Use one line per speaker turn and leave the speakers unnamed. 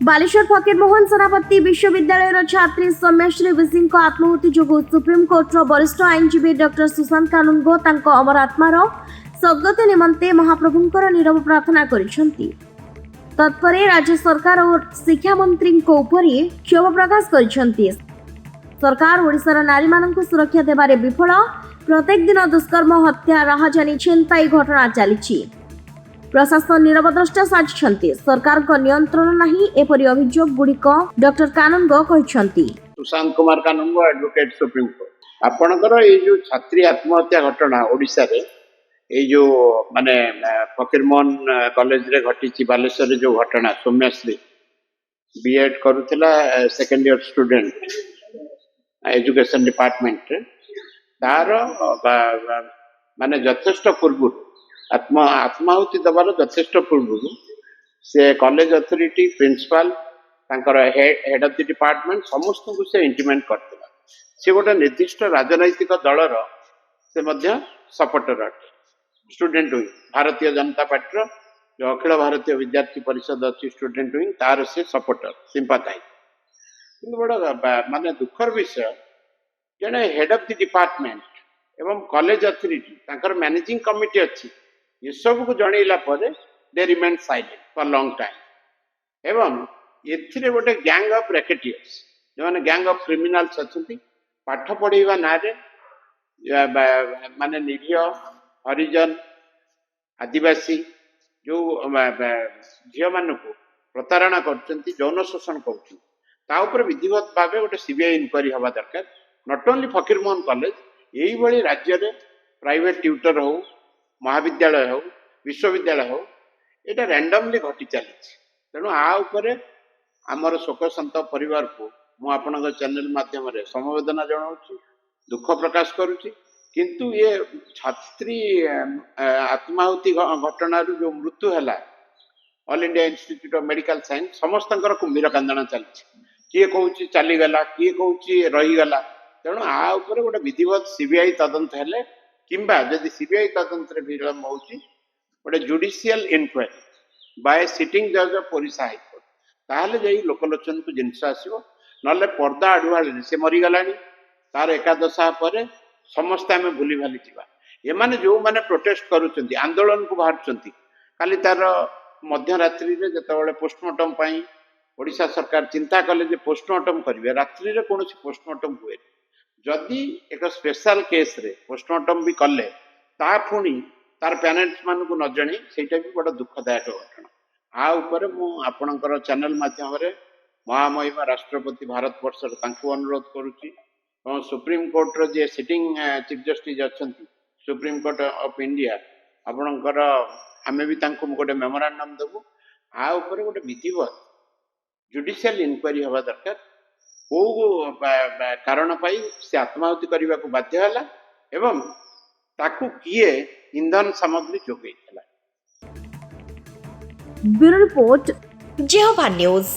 बालेश्वर फकीरमोहन सेनापति विश्वविद्यालय छात्री सौम्यश्री विसी आत्माहुति जो सुप्रीमकोर्ट वरिष्ठ आईनजीवी डॉक्टर सुशांत कानुनगो अमर आत्मार सद्गति निमंते महाप्रभुंकर नीरव प्रार्थना करिसेंती। तत्परे राज्य सरकार और शिक्षा मंत्री क्षोभ प्रकाश करिसेंती। सरकार ओडिशार नारी मानक सुरक्षा देबारे विफल, प्रत्येक दिन दुष्कर्म हत्या राहाजानी छिनताई घटना चली। प्रशासन नीरवद्रष्टा साजिछंती। सरकार को नियंत्रण नहीं एपरि अभियोग गुड़िक डॉक्टर कानुनगो कहछंती।
Sushant Kumar Kanungo advocate supreme court आपणकर ये जो छात्री आत्महत्या घटना ओडिशा रे ये जो माने फकीरमोहन कॉलेज रे घटी बालेश्वर जो घटना सौम्यश्री बीएड करुला second year student education department तार माने यथेष्ट पूर्व आत्माहुति दबार यथेष्ट पूर्व से college authority principal head of the department समस्त को से इंटीमेट करथिला। से गोटे निर्दिष्ट राजनैतिक दलर से मध्य सपोर्टर अटे। Student wing Bharatiya Janata party जो अखिल भारतीय विद्यार्थी परिषद अच्छी स्टूडेंट विंग तार से सपोर्टर सिंपाथाइज। बड़ा माने दुखर विषय जड़े हेड ऑफ द डिपार्टमेंट एवं कॉलेज अथॉरिटी तांकर मैनेजिंग कमिटी अच्छी ये सब को जनइला they remain silent for long time. एवं एथिरे गोटे गैंग ऑफ रैकेटियर्स जो माने गैंग ऑफ क्रिमिनल्स अच्छी पाठ पढ़ेवा ना माने निरीह हरिजन आदिवासी जो झील मान को प्रतारणा कर यौन शोषण कर विधिवत भाव गोटे सीबीआई इनक्वारी हवा दरकार। नॉट ओनली फकीरमोहन कॉलेज यही राज्य में प्राइवेट ट्यूटर हो महाविद्यालय हो विश्वविद्यालय हो ये रैंडमली घटी चली। तेणु आमर शोक संत परिवार को मुझे चैनल माध्यम समवेदना जनाऊँ दुख प्रकाश करुच्ची। किंतु ये छात्री आत्माहुति घटना जो मृत्यु है all India institute of medical science समस्त कुंभीर कांदना चलती। किए कौच चलीगला किए कौच रहीगला। तेणु आ गोटे विधिवत सीबीआई तदंत हेले किंबा जदि सीबीआई तदंत विलम्ब हो गोटे जुडिशियल इनक्वारी बाय सिटिंग जज ऑफ ओडिशा हाईकोर्ट ताहले जाई लोकलोचन को जिनस आसो ना पर्दा आड़ुआ से मरीगला तार एकादशा पर समस्ते आम भूली भाली जावा। एमाने जो माने प्रोटेस्ट करुचंती आंदोलन को बाहर काली तार मध्यरात्रि जिते पोस्टमार्टम पाई ओडिशा सरकार चिंता कले जे पोस्टमार्टम करेंगे रात्रि में कौन पोस्टमार्टम हुए जदि एक स्पेशल केस रे पोस्टमार्टम भी कले ता पुणी तार पेरेंट्स मान को न जणी सेटा भी बड़ा दुखदायक घटना। आ मु आपणकर चैनल माध्यम महामहिमा राष्ट्रपति भारत वर्षर अनुरोध करुच्ची और सुप्रीम कोर्ट रो जे सिटिंग चीफ जस्टिस अच्छा सुप्रीम कोर्ट ऑफ इंडिया आपणकर आमे भी गोटे मेमोरांडम देवु। आ गोटे विधिवत जुडिशियल इनक्वारी हवा दरकार को कारण पाई से आत्माहुति करने को बाध्य है एवं ताकू किए इंधन सामग्री जोगई।
ब्यूरो रिपोर्ट जेहोवा न्यूज।